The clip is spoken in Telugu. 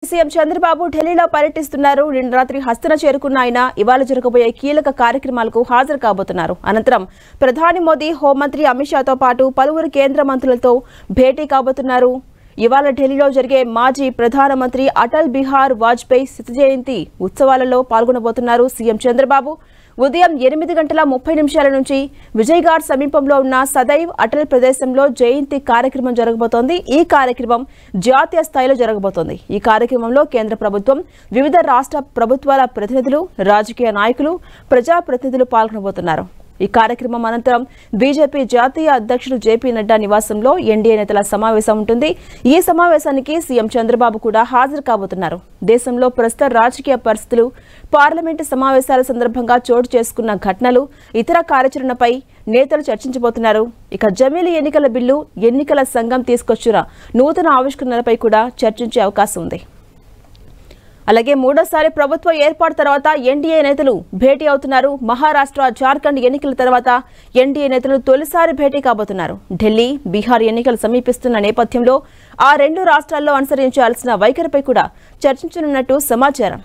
సీఎం చంద్రబాబు ఢిల్లీలో పర్యటిస్తున్నారు. నిన్న రాత్రి హస్తన చేరుకున్న ఆయన ఇవాళ జరగబోయే కీలక కార్యక్రమాలకు హాజరు కాబోతున్నారు. అనంతరం ప్రధాని మోదీ, హోంమంత్రి అమిత్ షాతో పాటు పలువురు కేంద్ర మంత్రులతో భేటీ కాబోతున్నారు. ఇవాళ ఢిల్లీలో జరిగే మాజీ ప్రధానమంత్రి అటల్ బిహారీ వాజ్పేయి శత జయంతి ఉత్సవాలలో పాల్గొనబోతున్నారు సీఎం చంద్రబాబు. ఉదయం 8:30 నుంచి విజయఘాట్ సమీపంలో ఉన్న సదైవ్ అటల్ ప్రదేశంలో జయంతి కార్యక్రమం జరగబోతోంది. ఈ కార్యక్రమం జాతీయ స్థాయిలో జరగబోతోంది. ఈ కార్యక్రమంలో కేంద్ర ప్రభుత్వం, వివిధ రాష్ట్ర ప్రభుత్వాల ప్రతినిధులు, రాజకీయ నాయకులు, ప్రజాప్రతినిధులు పాల్గొనబోతున్నారు. ఈ కార్యక్రమం అనంతరం బీజేపీ జాతీయ అధ్యక్షుడు జేపీ నడ్డా నివాసంలో ఎన్డీఏ నేతల సమావేశం ఉంటుంది. ఈ సమావేశానికి సీఎం చంద్రబాబు కూడా హాజరు కాబోతున్నారు. దేశంలో ప్రస్తుత రాజకీయ పరిస్థితులు, పార్లమెంటు సమావేశాల సందర్భంగా చోటు చేసుకున్న ఘటనలు, ఇతర కార్యాచరణపై నేతలు చర్చించబోతున్నారు. ఇక జమిలీ ఎన్నికల బిల్లు, ఎన్నికల సంఘం తీసుకొచ్చిన నూతన ఆవిష్కరణలపై కూడా చర్చించే అవకాశం ఉంది. అలాగే మూడోసారి ప్రభుత్వ ఏర్పాటు తర్వాత ఎన్డీఏ నేతలు భేటీ అవుతున్నారు. మహారాష్ట్ర, జార్ఖండ్ ఎన్నికల తర్వాత ఎన్డీఏ నేతలు తొలిసారి భేటీ కాబోతున్నారు. ఢిల్లీ, బీహార్ ఎన్నికలు సమీపిస్తున్న నేపథ్యంలో ఆ రెండు రాష్ట్రాల్లో అనుసరించాల్సిన వైఖరిపై కూడా చర్చించనున్నట్టు సమాచారం.